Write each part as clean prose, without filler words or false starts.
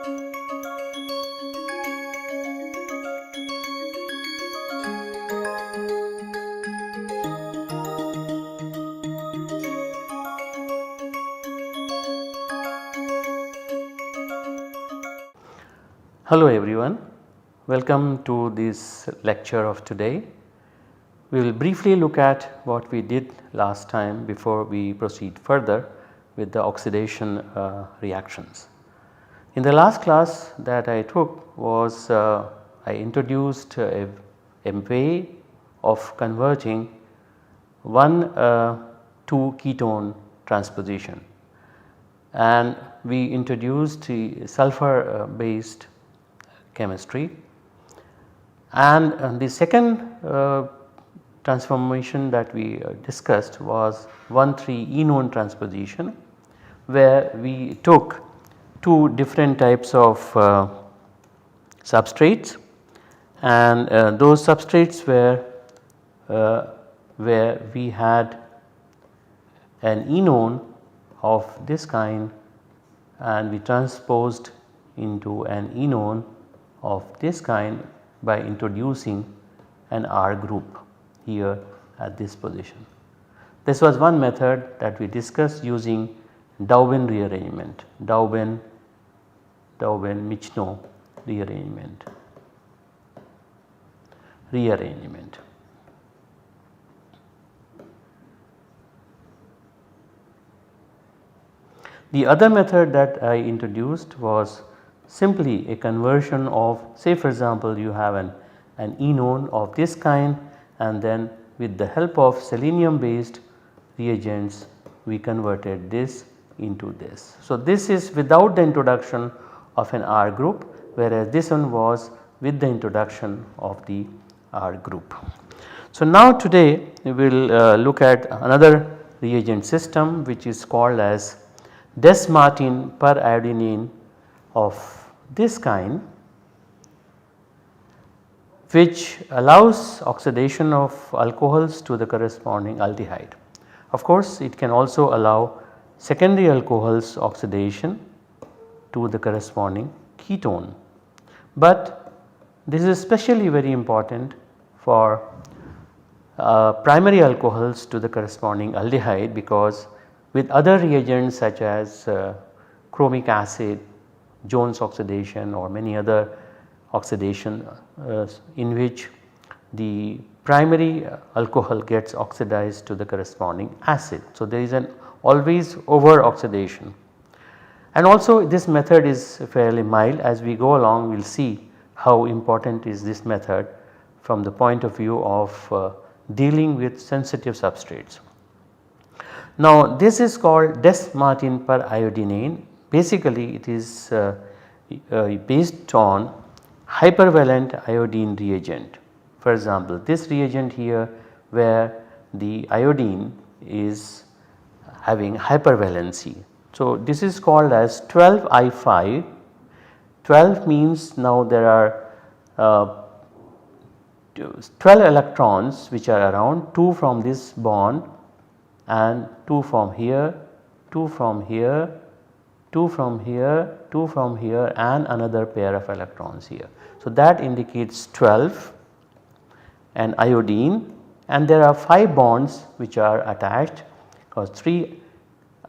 Hello everyone, welcome to this lecture of today. We will briefly look at what we did last time before we proceed further with the oxidation reactions. In the last class that I took was I introduced a way of converting 1,2 ketone transposition, and we introduced the sulfur based chemistry, and the second transformation that we discussed was 1,3-enone transposition, where we took two different types of substrates, and those substrates were where we had an enone of this kind and we transposed into an enone of this kind by introducing an R group here at this position. This was one method that we discussed using Daubin rearrangement, Daubin-Michno rearrangement. The other method that I introduced was simply a conversion of, say for example you have an enone of this kind, and then with the help of selenium based reagents we converted this into this. So, this is without the introduction of an R group, whereas this one was with the introduction of the R group. So, now today we will look at another reagent system which is called as Des-Martin periodinane of this kind, which allows oxidation of alcohols to the corresponding aldehyde. Of course, it can also allow secondary alcohols oxidation to the corresponding ketone, but this is especially very important for primary alcohols to the corresponding aldehyde, because with other reagents such as chromic acid, Jones oxidation or many other oxidation in which the primary alcohol gets oxidized to the corresponding acid. So, there is an always over oxidation, and also this method is fairly mild. As we go along we will see how important is this method from the point of view of dealing with sensitive substrates. Now, this is called Des-Martin periodinane. Basically it is based on hypervalent iodine reagent. For example, this reagent here where the iodine is having hypervalency. So, this is called as 12I5. 12 means now there are 12 electrons which are around, 2 from this bond and 2 from here, 2 from here, 2 from here, 2 from here, and another pair of electrons here. So, that indicates 12 and iodine, and there are 5 bonds which are attached, because 3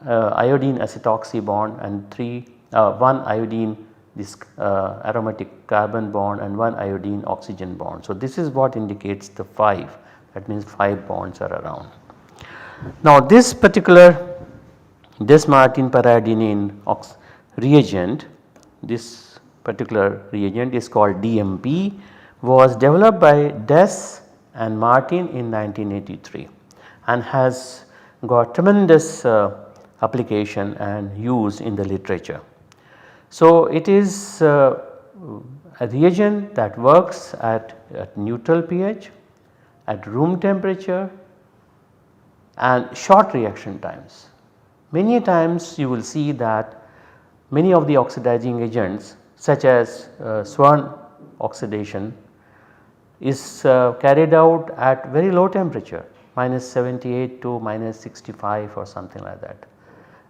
iodine acetoxy bond and 1 iodine this aromatic carbon bond and 1 iodine oxygen bond. So, this is what indicates the 5, that means 5 bonds are around. Now, this particular Des-Martin periodinane reagent, this particular reagent is called DMP, was developed by Des and Martin in 1983 and has got tremendous application and use in the literature. So, it is a reagent that works at neutral pH, at room temperature and short reaction times. Many times you will see that many of the oxidizing agents such as Swan oxidation is carried out at very low temperature, -78 to -65 or something like that,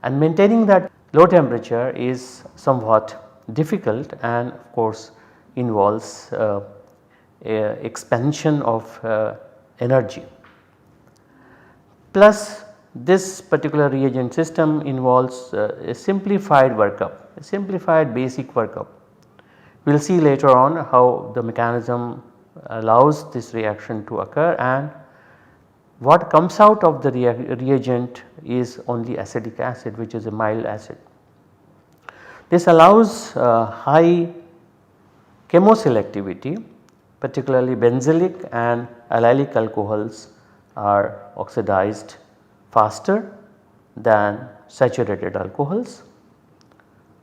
and maintaining that low temperature is somewhat difficult and of course involves expansion of energy. Plus this particular reagent system involves a simplified workup, a simplified basic workup. We will see later on how the mechanism allows this reaction to occur, and what comes out of the reagent is only acetic acid, which is a mild acid. This allows high chemoselectivity, particularly benzylic and allylic alcohols are oxidized faster than saturated alcohols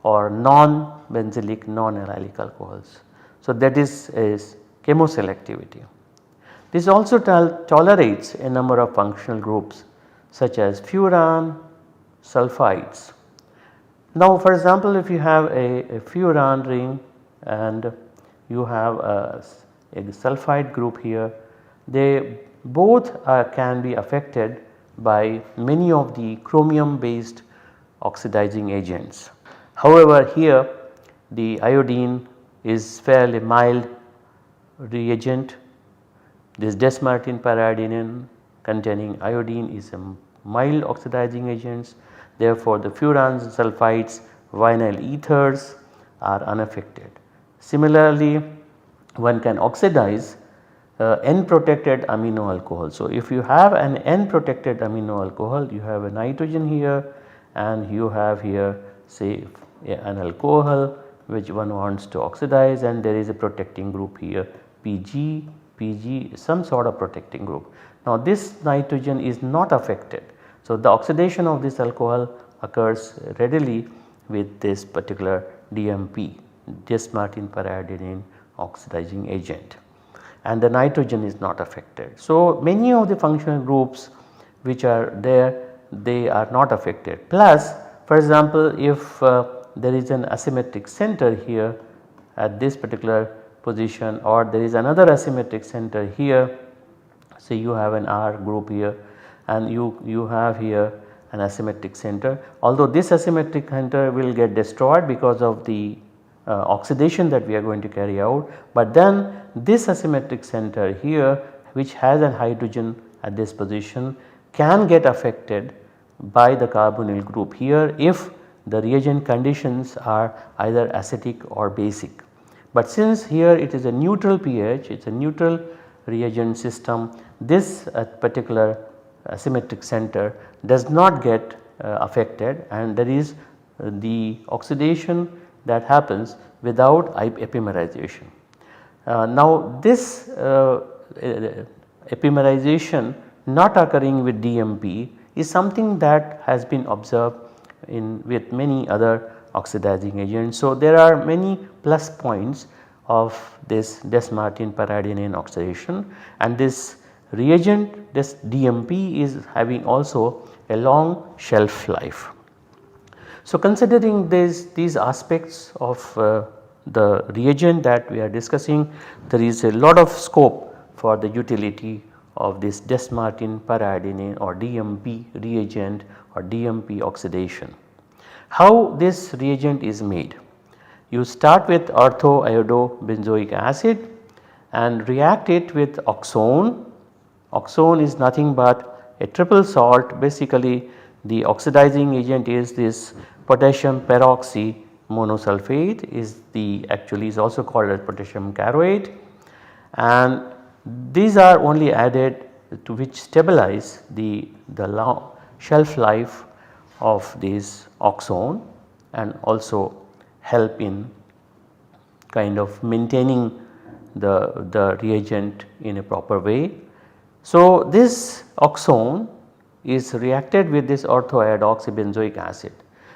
or non-benzylic non-allylic alcohols. So, that is chemoselectivity. This also tolerates a number of functional groups such as furan, sulfides. Now for example, if you have a furan ring and you have a sulfide group here, they both can be affected by many of the chromium based oxidizing agents. However, here the iodine is fairly mild reagent. This Des-Martin periodinane containing iodine is a mild oxidizing agents, therefore the furans, sulfides, vinyl ethers are unaffected. Similarly, one can oxidize N protected amino alcohol. So, if you have an N protected amino alcohol, you have a nitrogen here and you have here say an alcohol which one wants to oxidize, and there is a protecting group here PG, some sort of protecting group. Now this nitrogen is not affected. So, the oxidation of this alcohol occurs readily with this particular DMP, Des-Martin periodinane oxidizing agent, and the nitrogen is not affected. So, many of the functional groups which are there, they are not affected. Plus, for example, if there is an asymmetric center here at this particular position, or there is another asymmetric center here, say you have an R group here and you have here an asymmetric center, although this asymmetric center will get destroyed because of the oxidation that we are going to carry out, but then this asymmetric center here which has a hydrogen at this position can get affected by the carbonyl group here if the reagent conditions are either acidic or basic. But since here it is a neutral pH, it is a neutral reagent system, this particular asymmetric center does not get affected, and there is the oxidation that happens without epimerization. Now this epimerization not occurring with DMP is something that has been observed with many other oxidizing agents. So, there are many plus points of this Des-Martin periodinane oxidation, and this reagent, this DMP, is having also a long shelf life. So, considering these aspects of the reagent that we are discussing, there is a lot of scope for the utility of this Des-Martin periodinane or DMP reagent or DMP oxidation. How this reagent is made? You start with orthoiodobenzoic acid and react it with oxone. Oxone is nothing but a triple salt. Basically the oxidizing agent is this potassium peroxy monosulfate, is the actually is also called as potassium charoate, and these are only added to which stabilize the long shelf life of this oxone and also help in kind of maintaining the reagent in a proper way. So, this oxone is reacted with this orthoiodoxybenzoic acid.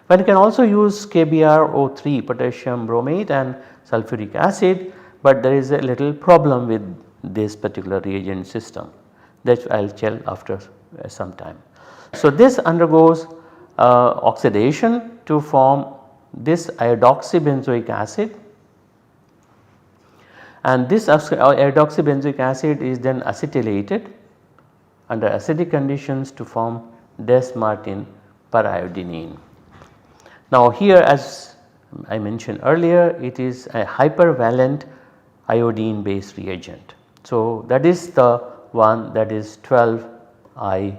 One can also use KBrO3 potassium bromate and sulfuric acid, but there is a little problem with this particular reagent system that I will tell after some time. So, this undergoes oxidation to form this iodoxybenzoic acid, and this iodoxybenzoic acid is then acetylated under acidic conditions to form Des-Martin periodinane. Now here, as I mentioned earlier, it is a hypervalent iodine based reagent. So, that is the one that is 12I5,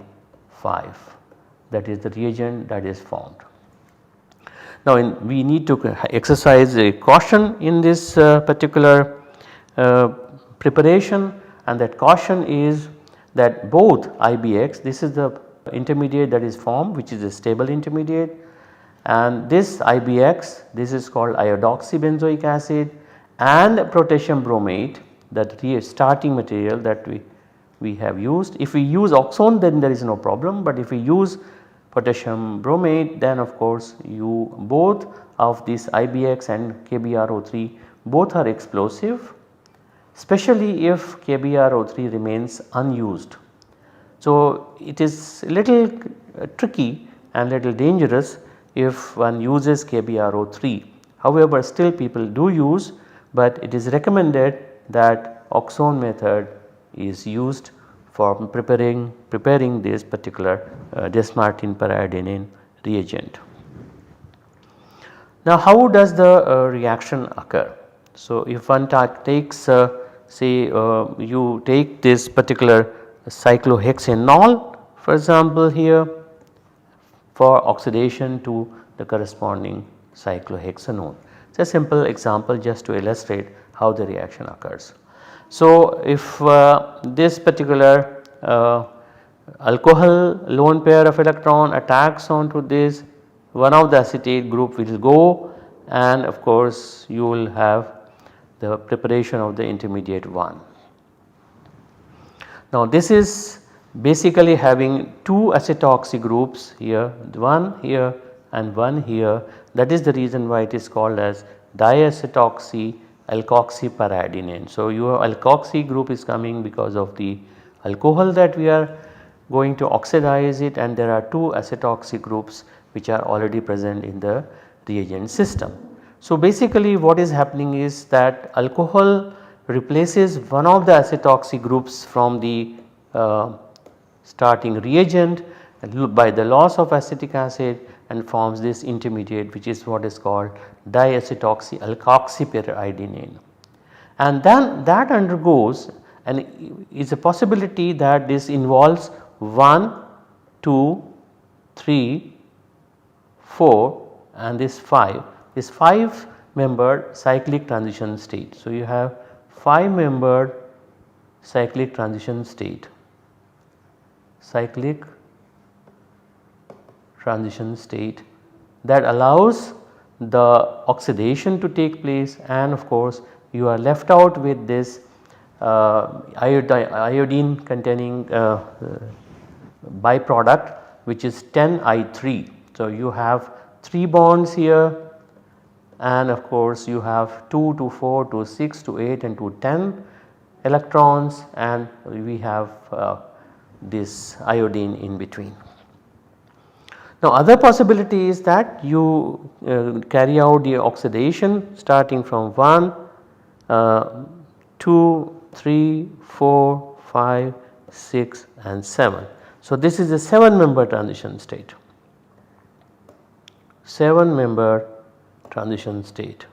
that is the reagent that is formed. Now, we need to exercise a caution in this particular preparation, and that caution is that both IBX, this is the intermediate that is formed, which is a stable intermediate, and this IBX, this is called iodoxybenzoic acid, and potassium bromate, that starting material that we have used. If we use oxone, then there is no problem, but if we use potassium bromate, then of course you both of these IBX and KBrO3 both are explosive, especially if KBrO3 remains unused. So, it is a little tricky and little dangerous if one uses KBrO3. However, still people do use, but it is recommended that oxone method is used for preparing this particular Des-Martin periodinane reagent. Now, how does the reaction occur? So, if one takes say you take this particular cyclohexanol for example here for oxidation to the corresponding cyclohexanone. It is a simple example just to illustrate how the reaction occurs. So, if this particular alcohol lone pair of electron attacks onto this, one of the acetate group will go, and of course you will have the preparation of the intermediate 1. Now, this is basically having 2 acetoxy groups here, one here and one here, that is the reason why it is called as diacetoxy alkoxy periodinane. So, your alkoxy group is coming because of the alcohol that we are going to oxidize it, and there are 2 acetoxy groups which are already present in the reagent system. So, basically what is happening is that alcohol replaces one of the acetoxy groups from the starting reagent by the loss of acetic acid and forms this intermediate, which is what is called diacetoxy alkoxy periodinane. And then that undergoes, and is a possibility that this involves 1, 2, 3, 4 and this 5, this 5 membered cyclic transition state. So, you have 5 membered cyclic transition state, cyclic transition state that allows the oxidation to take place, and of course you are left out with this iodine containing byproduct which is 10I3. So, you have 3 bonds here, and of course you have 2 to 4 to 6 to 8 and to 10 electrons, and we have this iodine in between. Now, other possibility is that you carry out the oxidation starting from 1, 2, 3, 4, 5, 6 and 7. So, this is a 7 member transition state, 7 member transition state.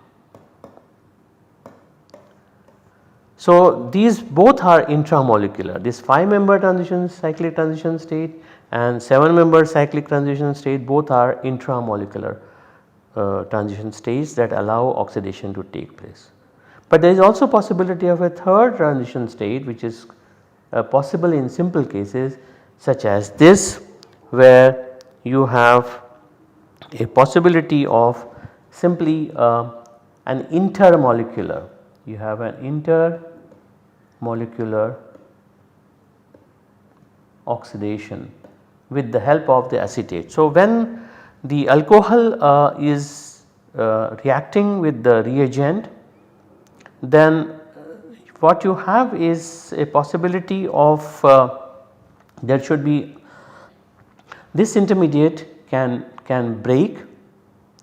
So, these both are intramolecular, this 5 member transition cyclic transition state and 7 member cyclic transition state, both are intramolecular transition states that allow oxidation to take place. But there is also possibility of a third transition state which is possible in simple cases such as this, where you have a possibility of simply an intermolecular, you have an intermolecular oxidation with the help of the acetate. So, when the alcohol is reacting with the reagent, then what you have is a possibility of there should be this intermediate can break,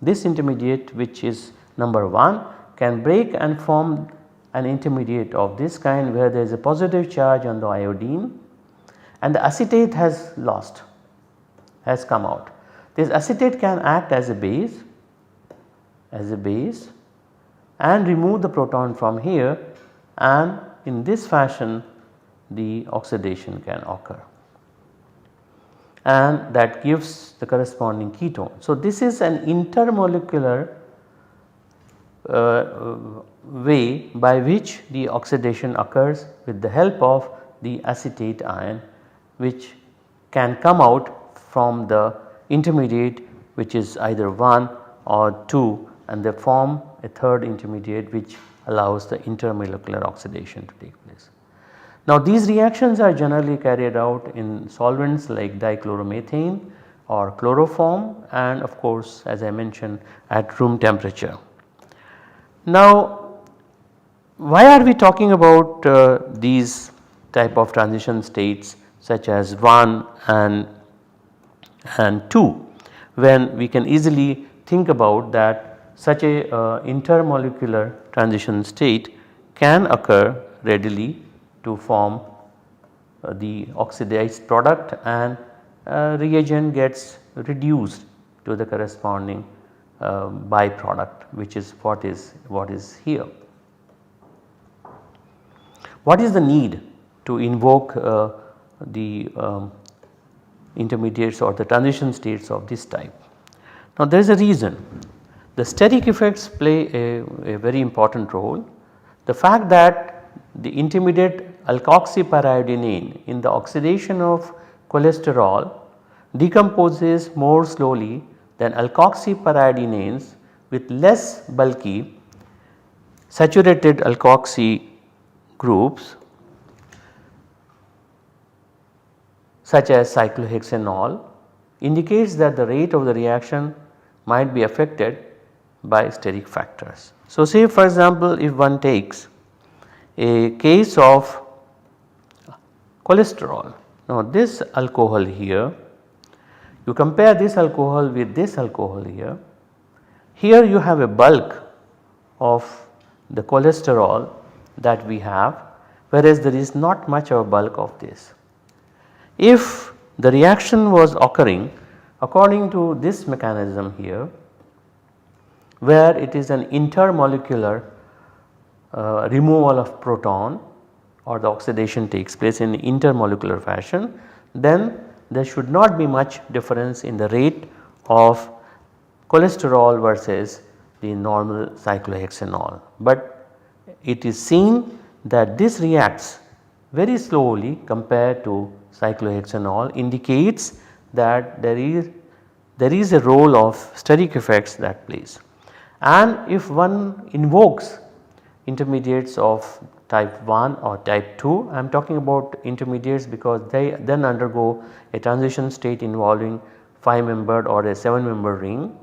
this intermediate which is number 1 can break and form an intermediate of this kind where there is a positive charge on the iodine and the acetate has lost, has come out. This acetate can act as a base as a base and remove the proton from here, and in this fashion the oxidation can occur, and that gives the corresponding ketone. So, this is an intermolecular way by which the oxidation occurs with the help of the acetate ion, which can come out from the intermediate, which is either 1 or 2, and they form a third intermediate which allows the intermolecular oxidation to take place. Now, these reactions are generally carried out in solvents like dichloromethane or chloroform, and of course as I mentioned at room temperature. Now, why are we talking about these type of transition states such as 1 and 2, when we can easily think about that such a intermolecular transition state can occur readily to form the oxidized product, and reagent gets reduced to the corresponding byproduct, which is what is here. What is the need to invoke the intermediates or the transition states of this type? Now, there is a reason. The steric effects play a very important role. The fact that the intermediate alkoxyperiodinane in the oxidation of cholesterol decomposes more slowly than alkoxyperiodinanes with less bulky saturated alkoxy groups such as cyclohexanol, indicates that the rate of the reaction might be affected by steric factors. So, say for example, if one takes a case of cholesterol, now this alcohol here, you compare this alcohol with this alcohol here, here you have a bulk of the cholesterol that we have, whereas there is not much of a bulk of this. If the reaction was occurring according to this mechanism here, where it is an intermolecular removal of proton, or the oxidation takes place in intermolecular fashion, then there should not be much difference in the rate of cholesterol versus the normal cyclohexanol. But it is seen that this reacts very slowly compared to cyclohexanol, indicates that there is a role of steric effects that plays. And if one invokes intermediates of type 1 or type 2, I am talking about intermediates because they then undergo a transition state involving 5 membered or a 7 membered ring.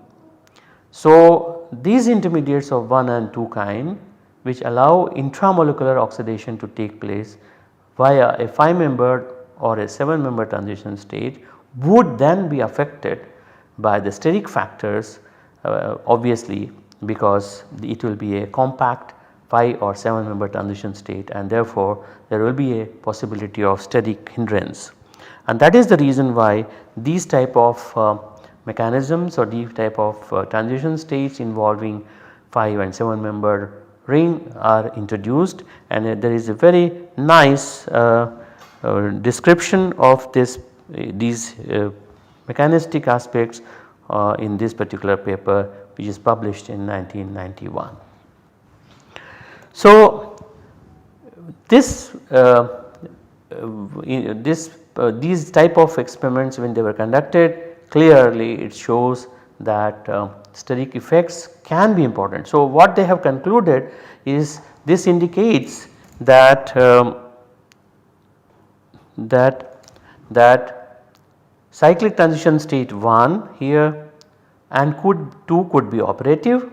So, these intermediates of 1 and 2 kind, which allow intramolecular oxidation to take place via a 5 membered or a 7 membered transition state, would then be affected by the steric factors, obviously, because it will be a compact 5 or 7 member transition state, and therefore there will be a possibility of steric hindrance. And that is the reason why these type of mechanisms or these type of transition states involving 5 and 7 member ring are introduced, and there is a very nice description of these mechanistic aspects in this particular paper, which is published in 1991. So, these type of experiments, when they were conducted, clearly it shows that steric effects can be important. So, what they have concluded is this indicates that cyclic transition state 1 here and 2 could be operative.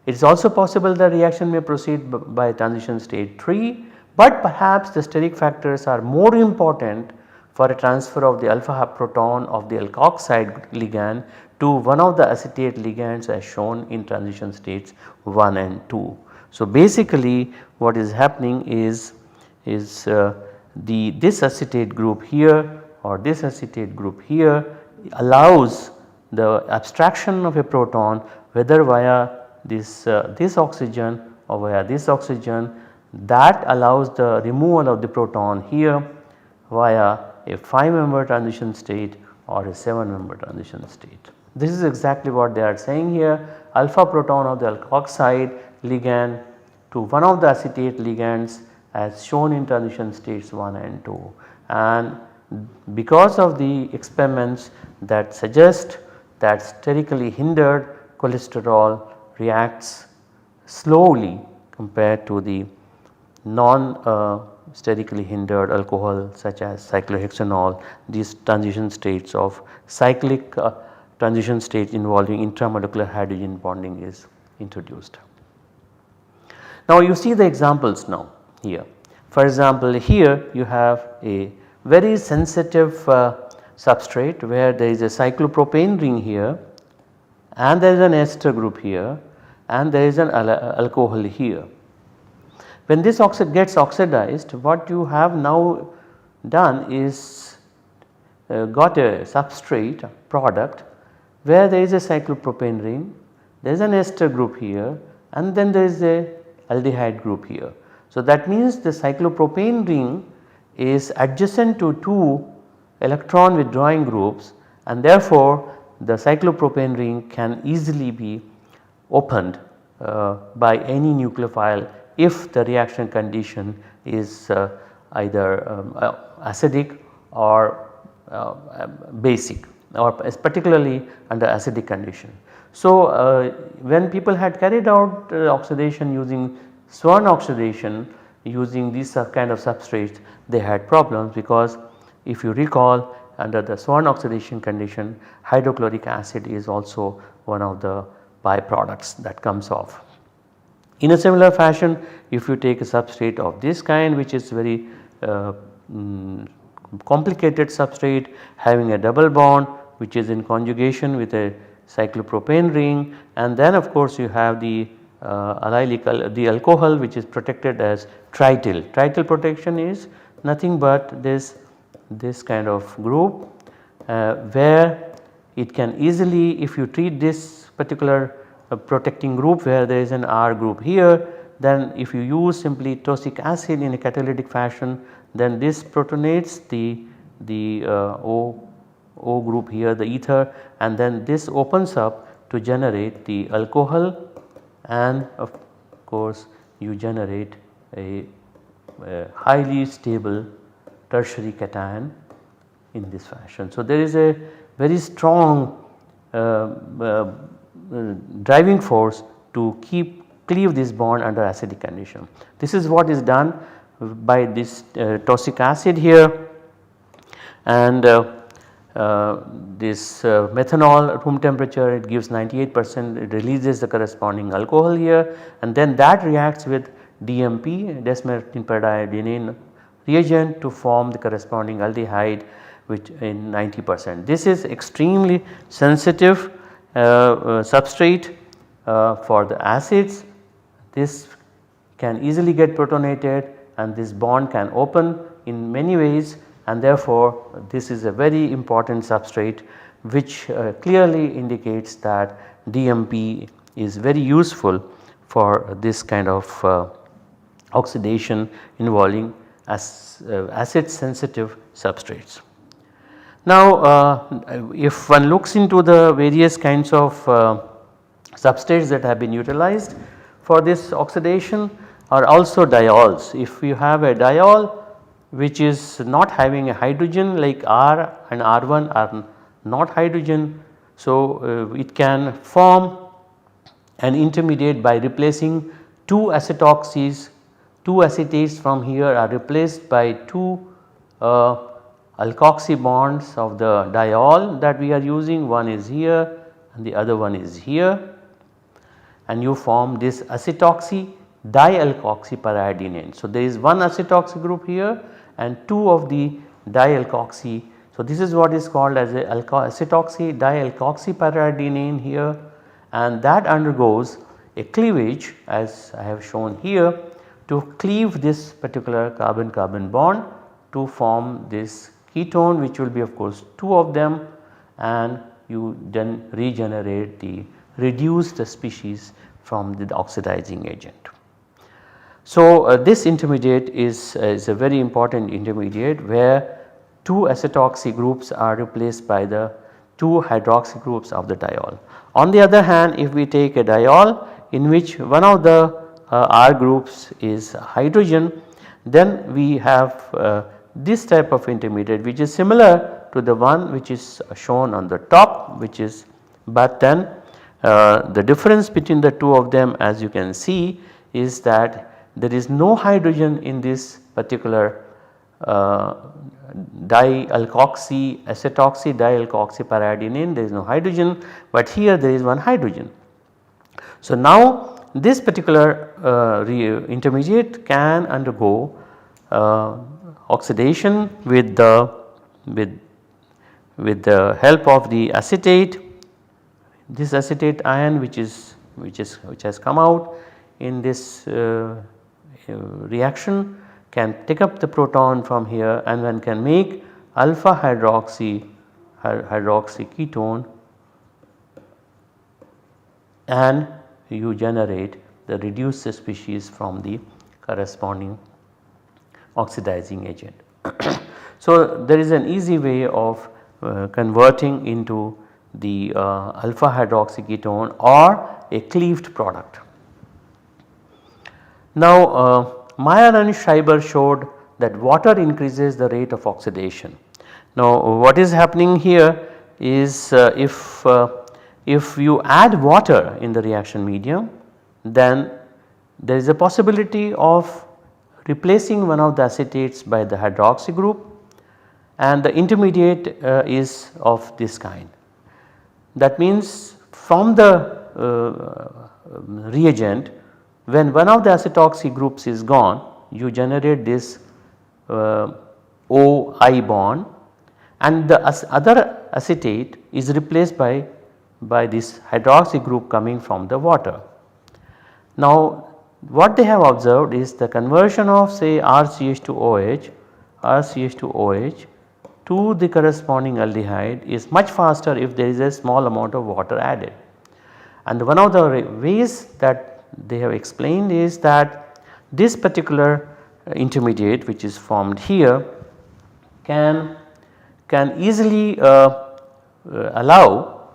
It is also possible the reaction may proceed by transition state 3, but perhaps the steric factors are more important for a transfer of the alpha half proton of the alkoxide ligand to one of the acetate ligands as shown in transition states 1 and 2. So, basically what is happening is this acetate group here or this acetate group here allows the abstraction of a proton, whether via this oxygen or via this oxygen, that allows the removal of the proton here via a 5-member transition state or a 7-member transition state. This is exactly what they are saying here. Alpha proton of the alkoxide ligand to one of the acetate ligands as shown in transition states 1 and 2, and because of the experiments that suggest that sterically hindered cholesterol reacts slowly compared to the non-sterically hindered alcohol such as cyclohexanol, these transition states of cyclic transition states involving intramolecular hydrogen bonding is introduced. Now you see the examples now here. For example, here you have a very sensitive substrate where there is a cyclopropane ring here and there is an ester group here and there is an alcohol here. When this gets oxidized, what you have now done is got a substrate product where there is a cyclopropane ring, there is an ester group here and then there is a aldehyde group here. So that means the cyclopropane ring is adjacent to 2 electron withdrawing groups, and therefore the cyclopropane ring can easily be opened by any nucleophile if the reaction condition is either acidic or basic, or particularly under acidic condition. So when people had carried out oxidation using Swan oxidation using these kind of substrates, they had problems because if you recall, under the Swan oxidation condition, hydrochloric acid is also one of the byproducts that comes off. In a similar fashion, if you take a substrate of this kind, which is very complicated substrate having a double bond which is in conjugation with a cyclopropane ring, and then of course you have the the alcohol which is protected as trityl. Trityl protection is nothing but this kind of group where it can easily, if you treat this particular protecting group where there is an R group here, then if you use simply tosic acid in a catalytic fashion, then this protonates the O group here, the ether, and then this opens up to generate the alcohol, and of course you generate a highly stable tertiary cation in this fashion. So there is a very strong driving force to cleave this bond under acidic condition. This is what is done by this tosic acid here, and this methanol room temperature, it gives 98%, it releases the corresponding alcohol here, and then that reacts with DMP, desmethylene periodinane reagent, to form the corresponding aldehyde which in 90%. This is extremely sensitive substrate for the acids. This can easily get protonated and this bond can open in many ways, and therefore this is a very important substrate which clearly indicates that DMP is very useful for this kind of oxidation involving acid sensitive substrates. Now if one looks into the various kinds of substrates that have been utilized for this oxidation are also diols. If you have a diol which is not having a hydrogen, like R and R1 are not hydrogen, so it can form an intermediate by replacing 2 acetoxys. 2 acetates from here are replaced by 2 alkoxy bonds of the diol that we are using. One is here and the other one is here, and you form this acetoxy dialkoxy periodinane. So there is one acetoxy group here and 2 of the dialkoxy. So this is what is called as a acetoxy dialkoxy periodinane here, and that undergoes a cleavage as I have shown here to cleave this particular carbon-carbon bond to form this ketone, which will be of course 2 of them, and you then regenerate the reduced species from the oxidizing agent. So, this intermediate is a very important intermediate where 2 acetoxy groups are replaced by the 2 hydroxy groups of the diol. On the other hand, if we take a diol in which one of the R groups is hydrogen, then we have this type of intermediate which is similar to the one which is shown on the top, which is, but then the difference between the two of them, as you can see, is that there is no hydrogen in this particular dialkoxy acetoxy dialkoxy periodinane, there is no hydrogen, but here there is one hydrogen. So, now this particular intermediate can undergo oxidation with the help of the acetate. This acetate ion which has come out in this reaction can take up the proton from here and one can make alpha hydroxy ketone, and you generate the reduced species from the corresponding oxidizing agent. So, there is an easy way of converting into the alpha hydroxy ketone or a cleaved product. Now, Meyer and Schreiber showed that water increases the rate of oxidation. Now, what is happening here is if you add water in the reaction medium, then there is a possibility of replacing one of the acetates by the hydroxy group, and the intermediate is of this kind. That means from the reagent, when one of the acetoxy groups is gone, you generate this OI bond, and the other acetate is replaced by this hydroxy group coming from the water. Now, what they have observed is the conversion of say RCH2OH to the corresponding aldehyde is much faster if there is a small amount of water added. And one of the ways that they have explained is that this particular intermediate which is formed here can easily allow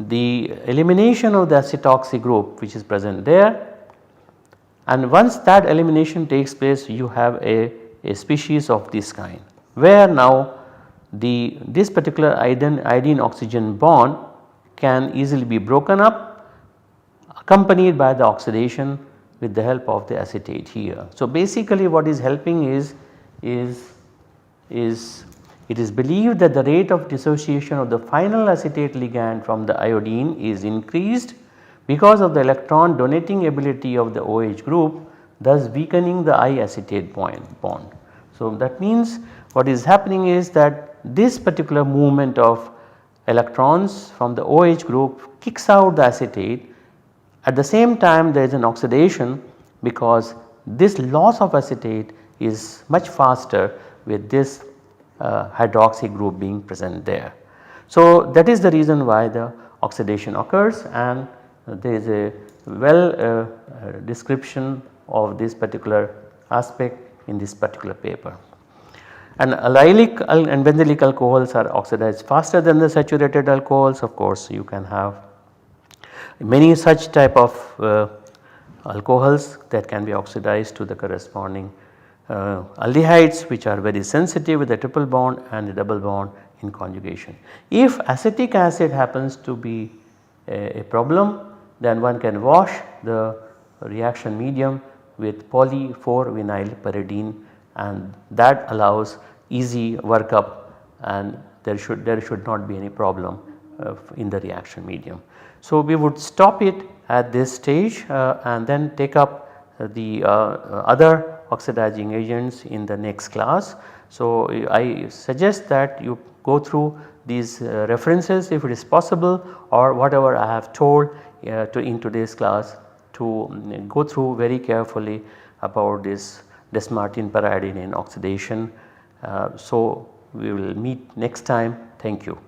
the elimination of the acetoxy group which is present there, and once that elimination takes place you have a species of this kind, where now this particular iodine oxygen bond can easily be broken up, accompanied by the oxidation with the help of the acetate here. So, basically what is helping is it is believed that the rate of dissociation of the final acetate ligand from the iodine is increased because of the electron donating ability of the OH group, thus weakening the I acetate bond. So, that means what is happening is that this particular movement of electrons from the OH group kicks out the acetate. At the same time there is an oxidation because this loss of acetate is much faster with this hydroxy group being present there. So, that is the reason why the oxidation occurs, and there is a well description of this particular aspect in this particular paper. And allylic and benzylic alcohols are oxidized faster than the saturated alcohols. Of course, you can have many such type of alcohols that can be oxidized to the corresponding aldehydes, which are very sensitive with the triple bond and the double bond in conjugation. If acetic acid happens to be a problem, then one can wash the reaction medium with poly,4-vinyl pyridine, and that allows easy workup, and there should not be any problem in the reaction medium. So, we would stop it at this stage and then take up the other oxidizing agents in the next class. So, I suggest that you go through these references if it is possible, or whatever I have told in today's class, to go through very carefully about this Desmartin periodinane oxidation. So, we will meet next time. Thank you.